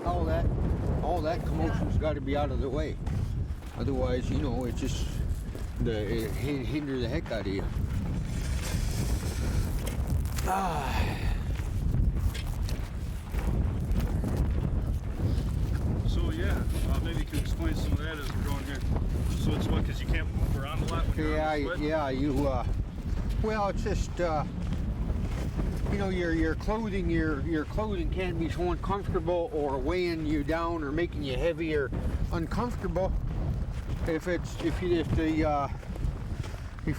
all that commotion's got to be out of the way. Otherwise, you know, it just it hinder the heck out of you. So yeah, maybe you can explain some of that as we're going here. So it's what, because you can't move around a lot when you're on the sled? Yeah, you well, it's just you know, your clothing can be so uncomfortable or weighing you down or making you heavy or uncomfortable. If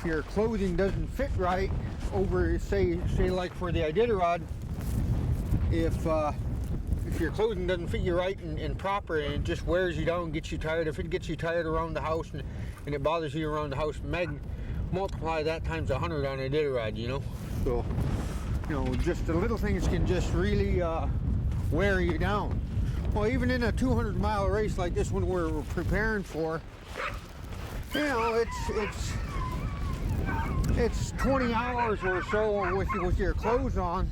your clothing doesn't fit right over, say like for the Iditarod, if your clothing doesn't fit you right and proper, and it just wears you down, gets you tired. If it gets you tired around the house and it bothers you around the house, multiply that times 100 on a Iditarod, you know. So, you know, just the little things can just really wear you down. Well, even in a 200-mile race like this one we're preparing for, you know, it's 20 hours or so with your clothes on,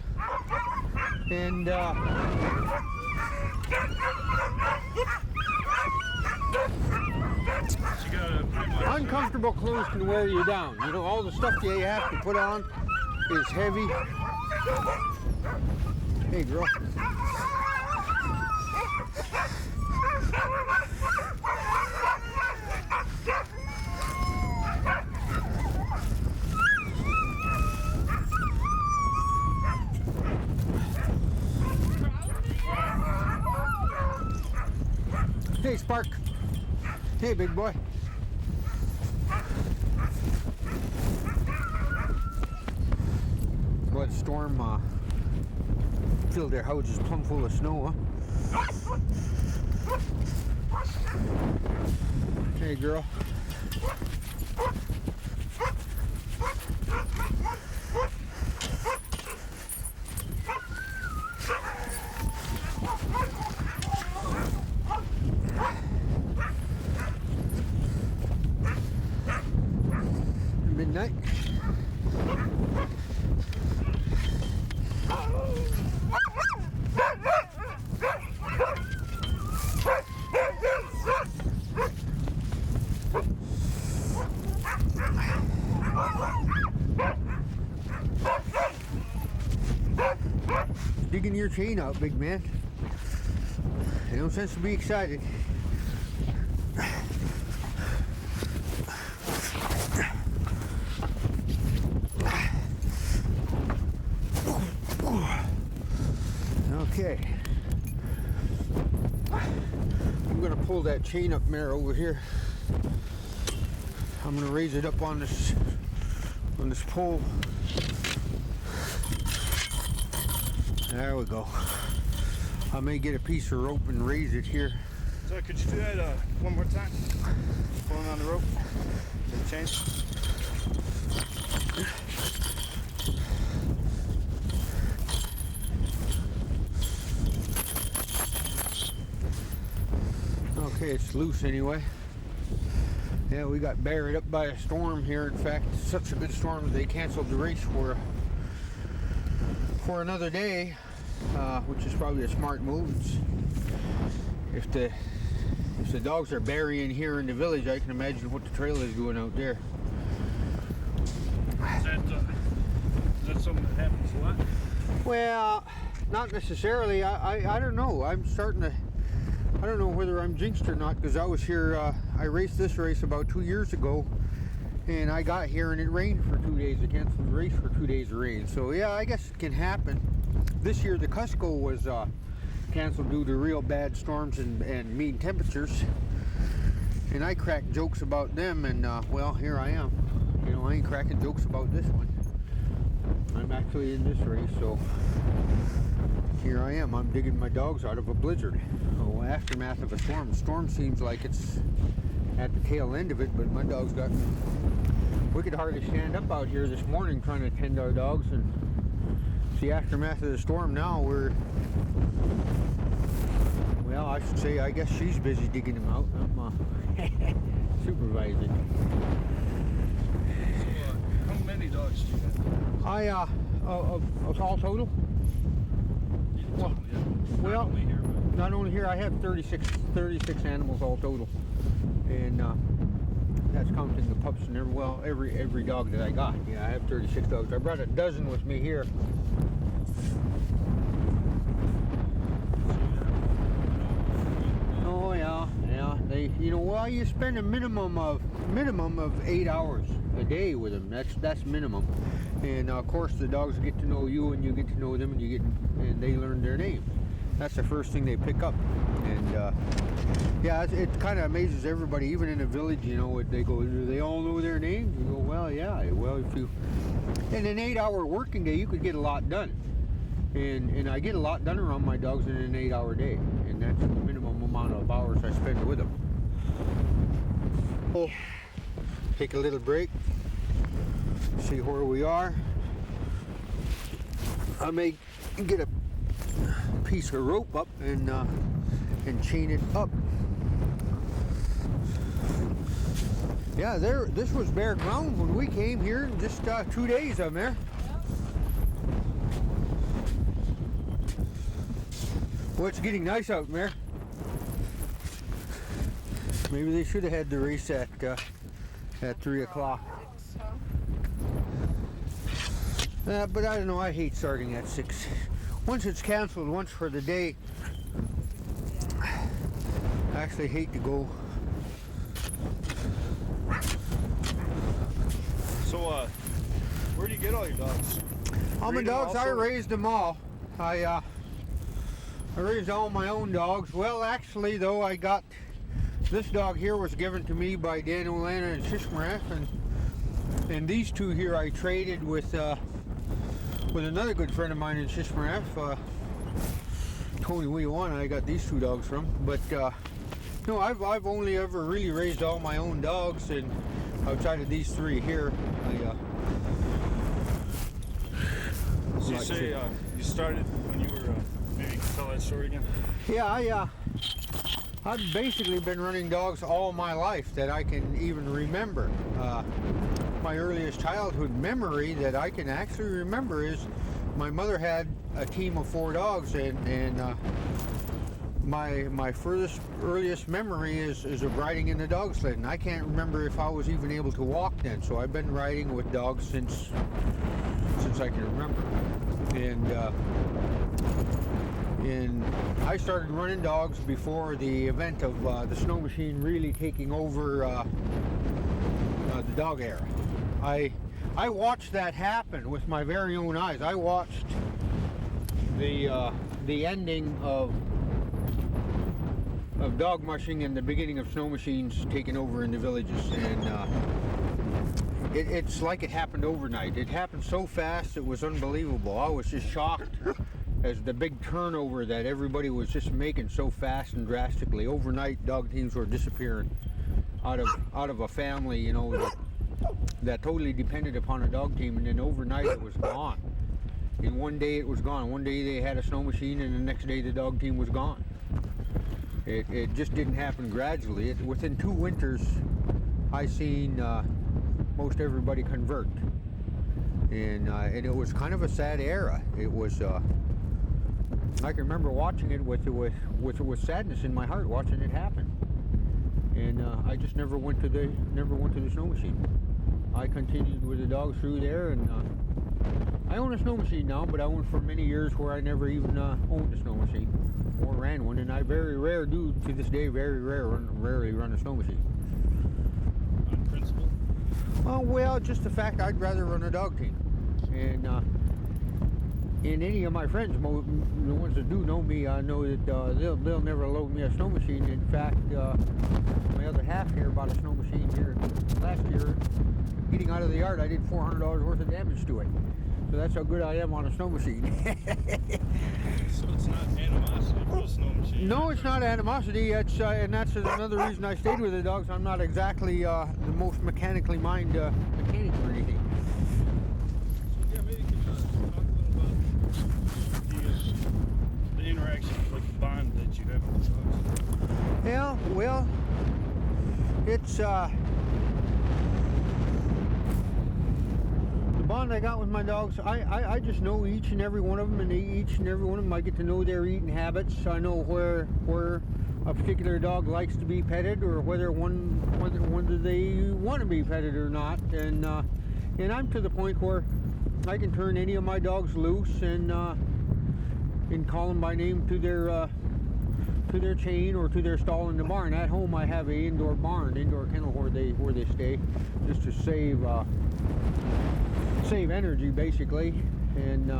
and uncomfortable clothes can wear you down. You know, all the stuff you have to put on is heavy. Hey, girl. Hey, Spark. Hey, big boy. Well, the storm filled their houses plumb full of snow, huh? Hey, girl. Midnight. Digging your chain out, big man. No sense to be excited. Okay. I'm gonna pull that chain up mare over here. I'm gonna raise it up on this pole. There we go. I may get a piece of rope and raise it here. So could you do that one more time? Pulling on the rope, the chain. Okay, it's loose anyway. Yeah, we got buried up by a storm here. In fact, such a good storm that they canceled the race for another day, which is probably a smart move. If the dogs are burying here in the village, I can imagine what the trail is doing out there. Is that something that happens a lot? Well, not necessarily. I don't know. I don't know whether I'm jinxed or not, because I was here, I raced this race about 2 years ago, and I got here and it rained for 2 days. They canceled the race for 2 days of rain. So yeah, I guess it can happen. This year the Cusco was canceled due to real bad storms and mean temperatures, and I cracked jokes about them, and well, here I am. You know, I ain't cracking jokes about this one. I'm actually in this race, so here I am. I'm digging my dogs out of a blizzard. Oh, aftermath of a storm. The storm seems like it's at the tail end of it, but my dogs we could hardly stand up out here this morning trying to tend our dogs, and it's the aftermath of the storm now. Well, I should say, I guess she's busy digging them out. I'm supervising. So, how many dogs do you have? Of all total? Well, yeah. Well, not only here, but not only here, I have 36 animals all total, and that's counting the pups and every dog that I got. Yeah, I have 36 dogs. I brought a dozen with me here. Oh yeah. They, well, you spend a minimum of 8 hours a day with them. That's minimum. And of course, the dogs get to know you, and you get to know them, and they learn their names. That's the first thing they pick up. And yeah, it kind of amazes everybody, even in a village. They go, do they all know their names? You go, well, yeah. Well, in an 8-hour working day, you could get a lot done. And I get a lot done around my dogs in an 8-hour day, and that's the minimum amount of hours I spend with them. We'll take a little break, see where we are. I may get a piece of rope up and chain it up. Yeah, this was bare ground when we came here. In just 2 days, I'm there. Well, it's getting nice out there. Maybe they should have had the race at 3 o'clock. But I don't know, I hate starting at 6. Once it's canceled, once for the day, I actually hate to go. So, where do you get all your dogs? All my dogs, I raised them all. I raised all my own dogs. Well, actually, though, I got this dog here was given to me by Dan Olanna and Shishmaref, and these two here I traded with another good friend of mine in Shishmaref, Tony Olanna. I got these 2 dogs from. But no, I've only ever really raised all my own dogs, and outside of these 3 here, So you say you started when you were. Maybe you can tell that story again? Yeah, I've basically been running dogs all my life that I can even remember. My earliest childhood memory that I can actually remember is my mother had a team of 4 dogs, and my earliest memory is of riding in the dog sled, and I can't remember if I was even able to walk then. So I've been riding with dogs since I can remember. And I started running dogs before the event of the snow machine really taking over the dog era. I watched that happen with my very own eyes. I watched the ending of dog mushing and the beginning of snow machines taking over in the villages, and it's like it happened overnight. It happened so fast, it was unbelievable. I was just shocked as the big turnover that everybody was just making so fast and drastically. Overnight, dog teams were disappearing out of a family, that totally depended upon a dog team, and then overnight it was gone. In one day it was gone. One day they had a snow machine, and the next day the dog team was gone. It just didn't happen gradually. Within 2 winters, I seen most everybody convert, and it was kind of a sad era. It was. I can remember watching it with sadness in my heart, watching it happen. And I just never went to the snow machine. I continued with the dogs through there, and I own a snow machine now, but I owned for many years where I never even owned a snow machine or ran one, and I to this day rarely run a snow machine. On principle? Well, just the fact I'd rather run a dog team, and any of my friends, the ones that do know me, know that they'll never load me a snow machine. In fact, my other half here bought a snow machine here last year. Getting out of the yard, I did $400 worth of damage to it. So that's how good I am on a snow machine. So it's not animosity for a snow machine? No, it's not animosity. And that's another reason I stayed with the dogs. I'm not exactly the most mechanically minded mechanic or anything. So yeah, maybe you could talk a little about the interaction, like the bond that you have with the dogs. Yeah, well, it's bond I got with my dogs, I just know each and every one of them, and each and every one of them I get to know their eating habits. I know where a particular dog likes to be petted, or whether they want to be petted or not. And I'm to the point where I can turn any of my dogs loose and call them by name to their chain or to their stall in the barn. At home I have a indoor kennel where they stay, just to save energy basically, and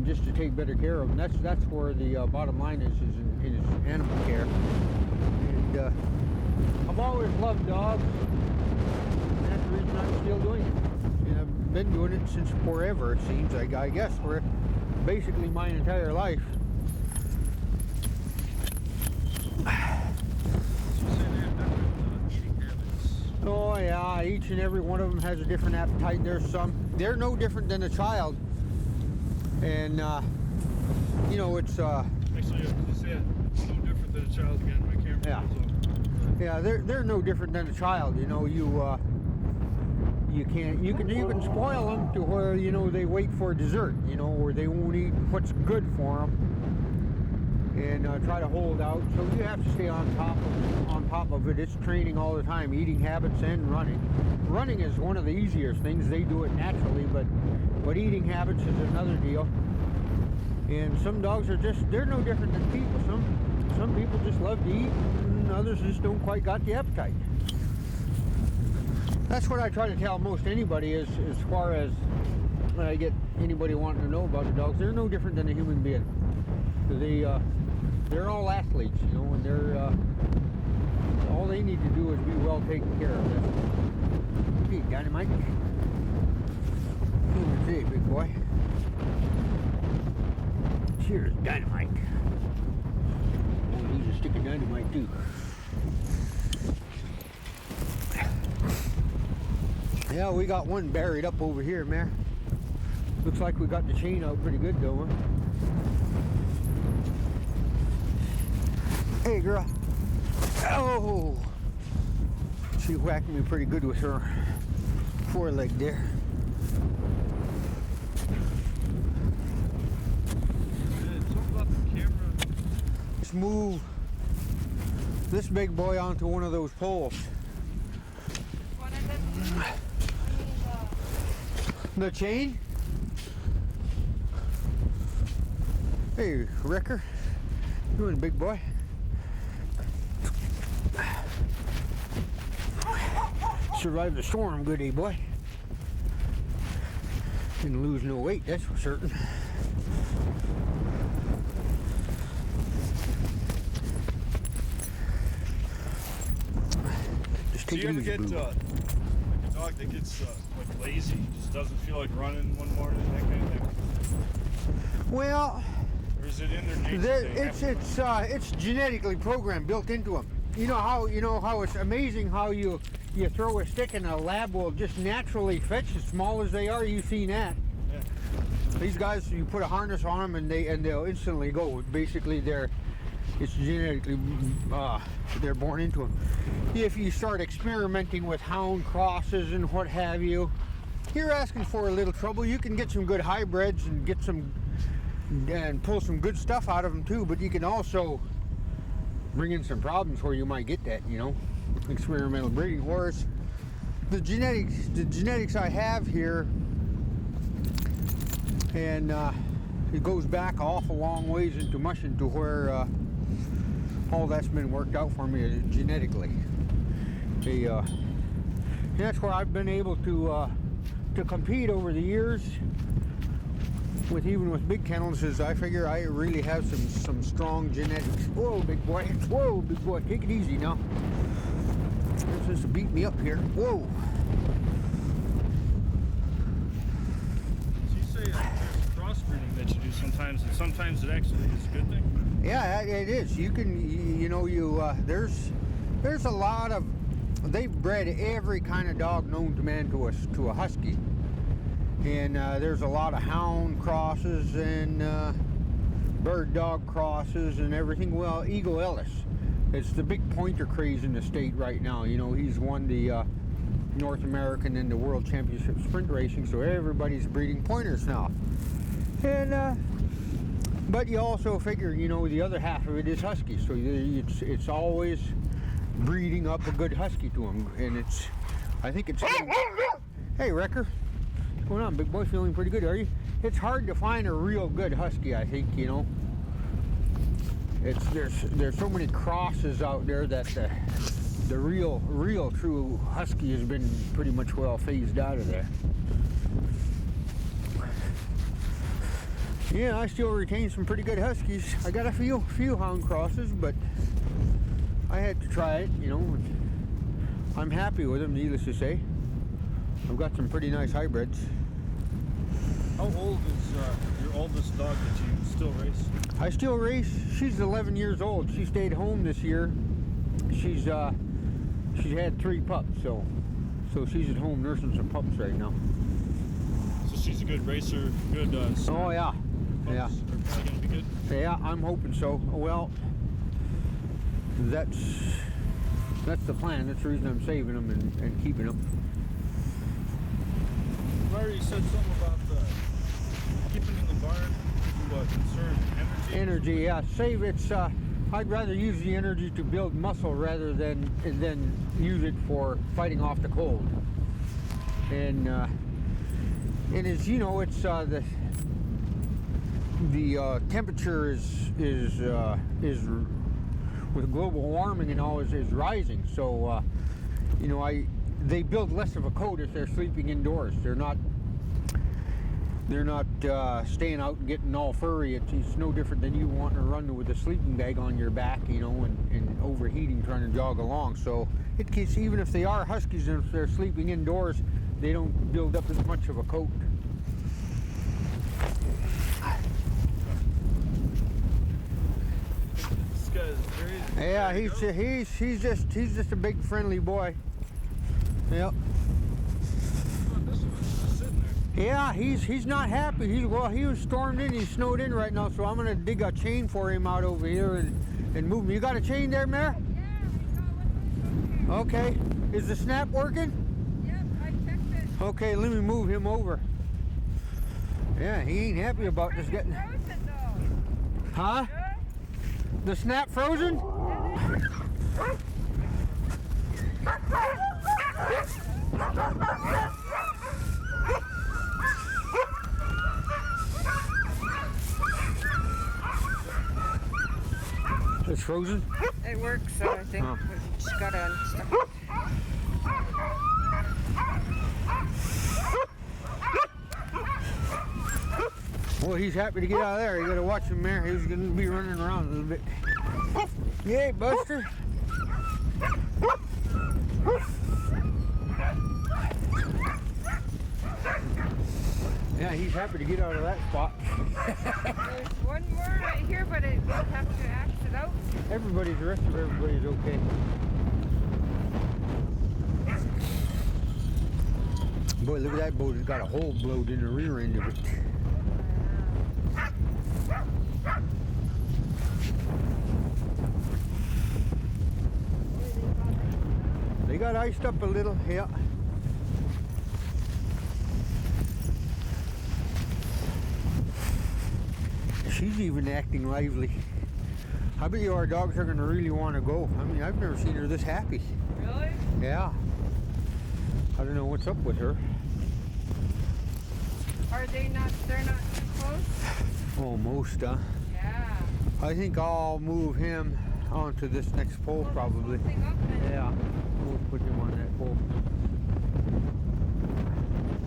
just to take better care of them. That's where the bottom line is in animal care. And I've always loved dogs, and that's the reason I'm still doing it. And I've been doing it since forever, it seems. I guess for basically my entire life. Oh yeah, each and every one of them has a different appetite. They're no different than a child, and you know, it's actually, you said no different than a child again. My camera. Yeah, they're no different than a child. You know, you can spoil them to where, you know, they wait for dessert, you know, or they won't eat what's good for them, and try to hold out. So you have to stay on top of it. It's training all the time, eating habits and running. Running is one of the easiest things. They do it naturally, but eating habits is another deal. And some dogs they're no different than people. Some people just love to eat, and others just don't quite got the appetite. That's what I try to tell most anybody, is as far as when I get anybody wanting to know about the dogs. They're no different than a human being. They're all athletes, you know, and they're all they need to do is be well taken care of. Hey, Dynamite. Come here, big boy. Cheers, Dynamite. Oh, he's a stick of dynamite too. Yeah, we got one buried up over here, man. Looks like we got the chain out pretty good though, huh? Hey, girl. Oh! She whacked me pretty good with her foreleg there. Let's move this big boy onto one of those poles. The chain? Hey, Wrecker. You doing, big boy? Survived the storm, good, eh, boy? Didn't lose no weight, that's for certain. Just take it easy, boo. Like a dog that gets like lazy, just doesn't feel like running one morning, that kind of thing? Well, or is it in their nature? It's genetically programmed, built into them. You know how it's amazing how you throw a stick and a lab will just naturally fetch, as small as they are. You've seen that. Yeah. These guys, you put a harness on them and they'll instantly go. Basically, it's genetically they're born into them. If you start experimenting with hound crosses and what have you, you're asking for a little trouble. You can get some good hybrids and pull some good stuff out of them too, but you can also bring in some problems where you might get that, you know, experimental breeding. Whereas the genetics I have here, and it goes back an awful long ways into mushing to where all that's been worked out for me genetically. And that's where I've been able to compete over the years even with big kennels, is I figure I really have some strong genetics. Whoa, big boy. Whoa, big boy. Take it easy now. You're supposed to beat me up here. Whoa. So you say there's crossbreeding that you do sometimes, and sometimes it actually is a good thing? Yeah, it is. You can, there's a lot of, they've bred every kind of dog known to man to a Husky. And there's a lot of hound crosses and bird dog crosses and everything. Well, Eagle Ellis, it's the big pointer craze in the state right now. You know, he's won the North American and the World Championship sprint racing, so everybody's breeding pointers now. And but you also figure, you know, the other half of it is Husky, so it's always breeding up a good Husky to them, and I think it's hey Wrecker, what's going on, big boy? Feeling pretty good, are you? It's hard to find a real good Husky, I think, you know. There's so many crosses out there that the real true Husky has been pretty much well phased out of there. Yeah, I still retain some pretty good Huskies. I got a few hound crosses, but I had to try it, you know. And I'm happy with them, needless to say. I've got some pretty nice hybrids. How old is your oldest dog that you still race? I still race. She's 11 years old. She stayed home this year. She's had 3 pups, so she's at home nursing some pups right now. So she's a good racer, good. Oh yeah, yeah. Are probably gonna be good. Yeah, I'm hoping so. Well, that's the plan. That's the reason I'm saving them and keeping them. Larry said something about keeping in the barn to conserve energy. Energy, yeah. Save it's. I'd rather use the energy to build muscle rather than use it for fighting off the cold. And as you know, it's the temperature is with global warming and all is rising. So you know, they build less of a coat if they're sleeping indoors. They're not staying out and getting all furry. It's no different than you wanting to run with a sleeping bag on your back, you know, and overheating trying to jog along. So it keeps, even if they are Huskies and if they're sleeping indoors, they don't build up as much of a coat. This guy is very. Yeah, he's just a big friendly boy. Yep. Yeah, he's not happy. He was stormed in. He's snowed in right now, so I'm gonna dig a chain for him out over here and move him. You got a chain there, Mare? Yeah, Okay. Is the snap working? Yep, I checked it. Okay, let me move him over. Yeah, he ain't happy about this getting. Frozen though. Huh? Good. The snap frozen? It's frozen? It works, so I think we just got to unstuck. Well, he's happy to get out of there. You gotta watch him there. He's gonna be running around a little bit. Yay, Buster. Yeah, he's happy to get out of that spot. There's one more right here, but we'll have to axe it out. The rest of everybody's okay. Boy, look at that boat. It's got a hole blowed in the rear end of it. They got iced up a little, yeah. She's even acting lively. I bet you our dogs are going to really want to go. I mean, I've never seen her this happy. Really? Yeah. I don't know what's up with her. Are they not, they're not too close? Almost, huh? Yeah. I think I'll move him onto this next pole probably. Thing up and Yeah, we'll put him on that pole.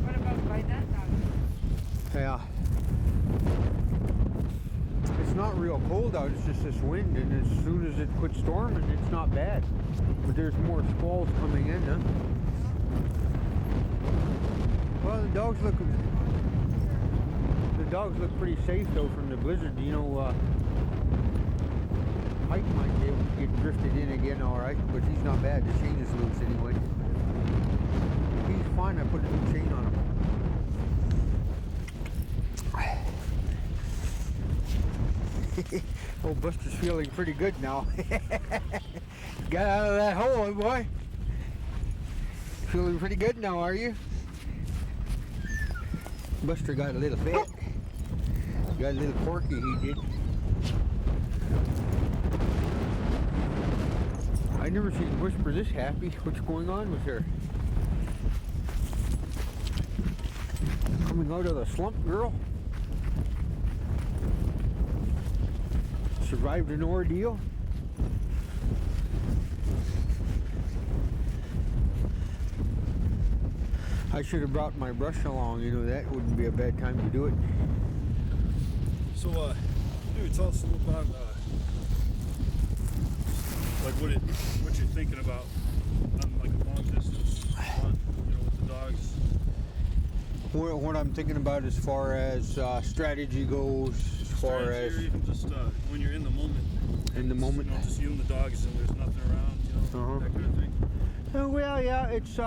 what about by that dog? Yeah. It's not real cold out, it's just this wind, and as soon as it quits storming, it's not bad. But there's more squalls coming in, huh? Well, the dogs look pretty safe though from the blizzard. You know, Mike might be able to get drifted in again all right, but he's not bad. The chain is loose anyway. He's fine. I put a new chain on him. Oh, Buster's feeling pretty good now. Got out of that hole, boy. Feeling pretty good now, are you? Buster got a little fat. Got a little porky, he did. I never seen Whisper this happy. What's going on with her? Coming out of the slump, girl. Survived an ordeal. I should have brought my brush along, you know, that wouldn't be a bad time to do it. So, maybe tell us a little about, like what you're thinking about on like a long distance run, you know, with the dogs. What I'm thinking about as far as strategy goes, as far Strategy, as or even just when you're in the moment. in the moment. You know, just you and the dogs and there's nothing around, you know, that kind of thing. Well, yeah, it's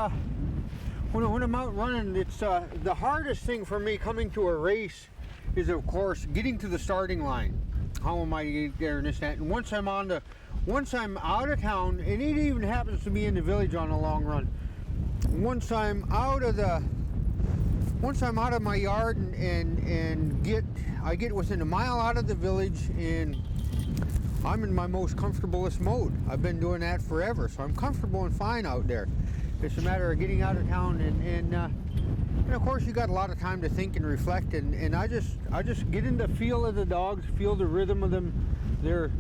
when I'm out running, it's the hardest thing for me coming to a race is, of course, getting to the starting line. How am I getting there and this, that? And once I'm out of town, and it even happens to be in the village on a long run. Once I'm out of my yard and I get within a mile out of the village, and I'm in my most comfortablest mode. I've been doing that forever, so I'm comfortable and fine out there. It's a matter of getting out of town, and of course you got a lot of time to think and reflect, and I just get in the feel of the dogs, feel the rhythm of them. They're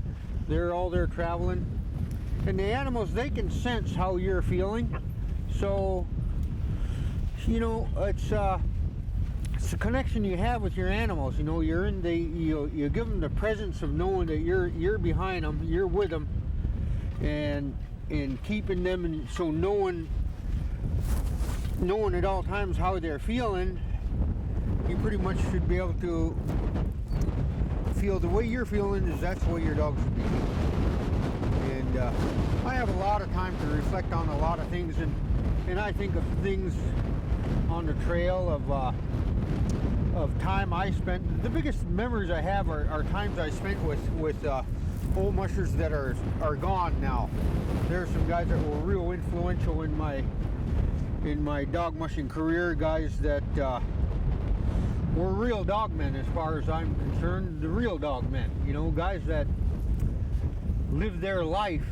all there traveling, and the animals, they can sense how you're feeling. So you know, it's a connection you have with your animals. You know, you give them the presence of knowing that you're behind them, you're with them, and keeping them, and so knowing at all times how they're feeling, you pretty much should be able to feel the way you're feeling is that's the way your dog should be. And I have a lot of time to reflect on a lot of things, and I think of things on the trail of time I spent. The biggest memories I have are times I spent with old mushers that are gone now. There are some guys that were real influential in my dog mushing career, guys that were real dog men as far as I'm concerned, the real dog men, you know, guys that lived their life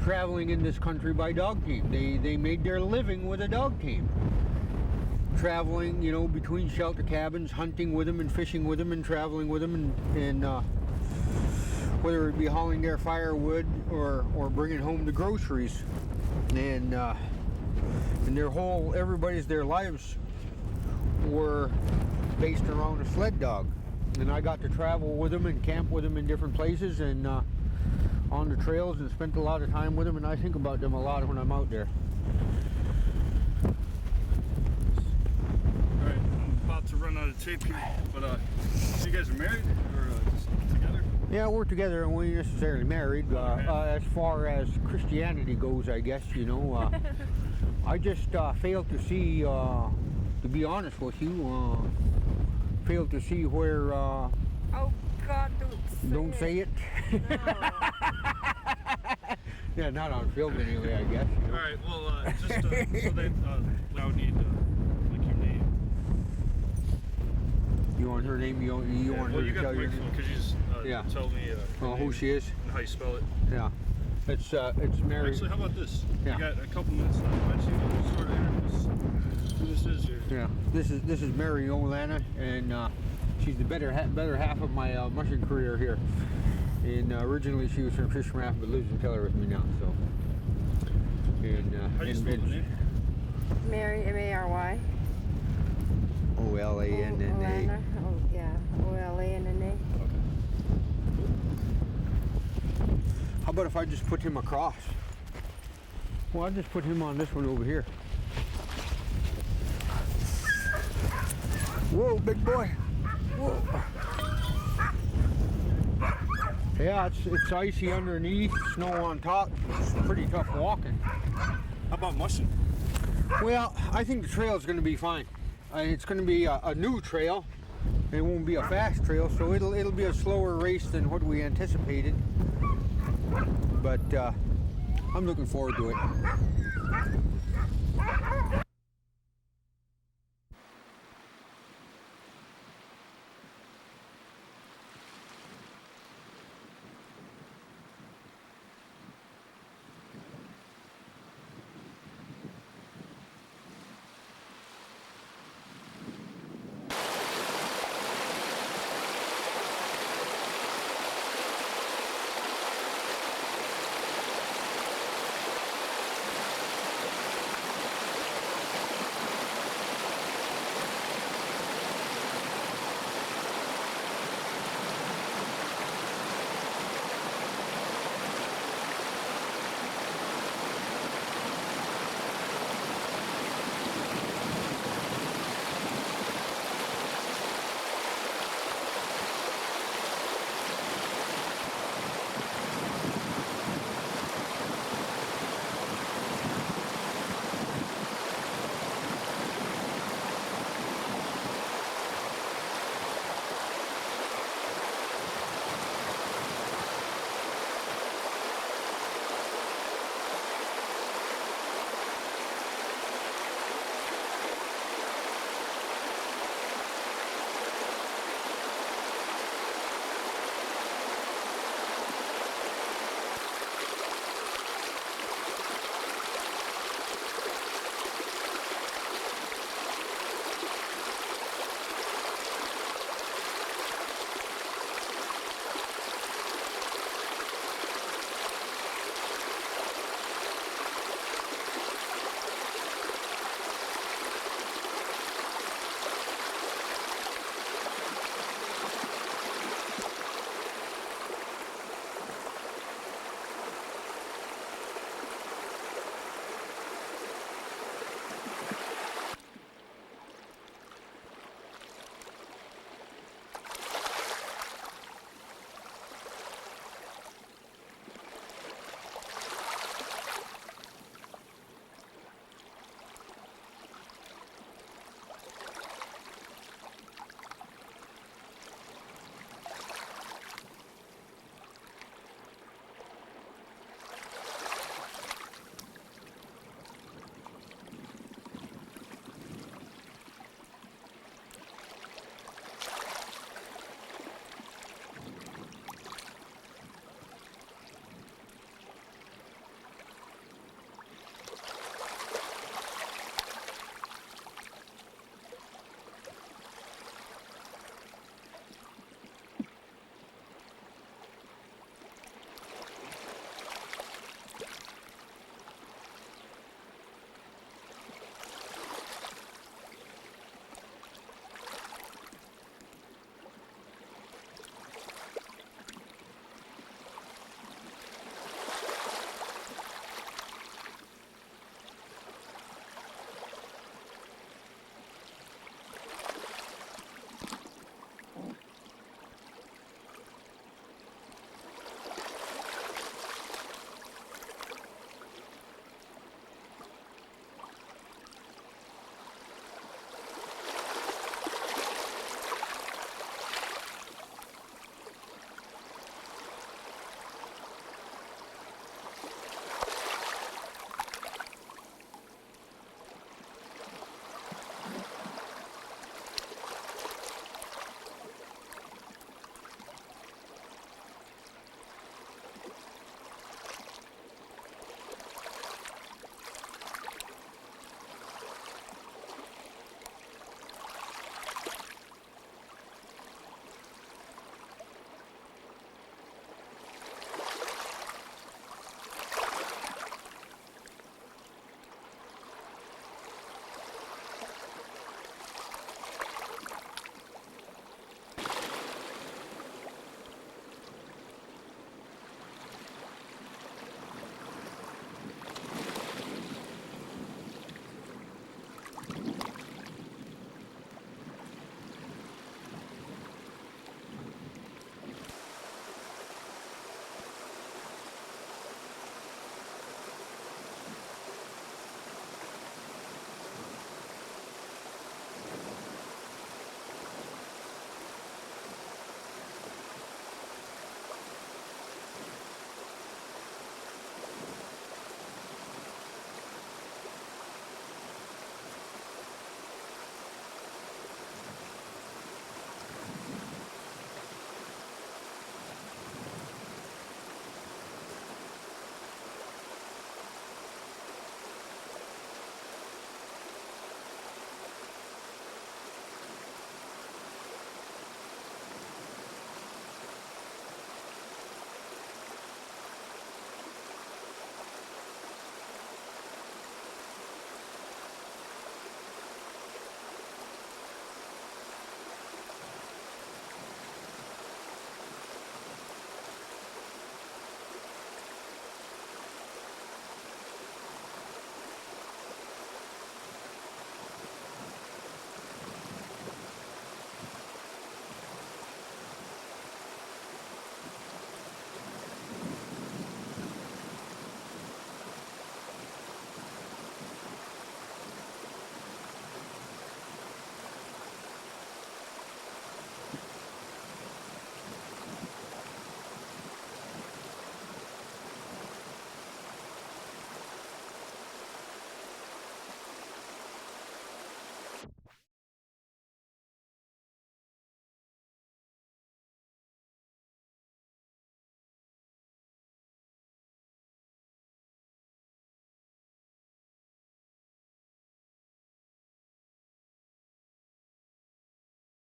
traveling in this country by dog team. They made their living with a dog team, traveling, you know, between shelter cabins, hunting with them and fishing with them and traveling with them, and whether it be hauling their firewood or bringing home the groceries, and their lives were based around a sled dog. And I got to travel with them and camp with them in different places and on the trails, and spent a lot of time with them, and I think about them a lot when I'm out there. Alright, I'm about to run out of tape here, but so you guys are married or just together? Yeah, we're together, and we ain't necessarily married. As far as Christianity goes, I guess, you know, I just failed to see, to be honest with you, failed to see where... Oh God, don't say it. No. Yeah, not on film anyway, I guess. You know? Alright, well, just so they now need like your name. You want her name? You want her to tell you? Because you just tell me Who she is? and how you spell it. Yeah, it's Mary. Actually, how about this? Yeah. You got a couple minutes now. Why don't you sort of introduce who this is here? Yeah, this is Mary Olanna, and she's the better half of my mushing career here. And originally she was from Fisherman, but lives in Keller with me now. So. And how do you spell the name? Mary, M-A-R-Y. Olanna. Olanna. Oh, yeah. Olanna. How about if I just put him across? Well, I'll just put him on this one over here. Whoa, big boy. Whoa. Yeah, it's icy underneath, snow on top. It's pretty tough walking. How about mushing? Well, I think the trail is going to be fine. It's going to be a new trail. It won't be a fast trail, so it'll be a slower race than what we anticipated. But I'm looking forward to it.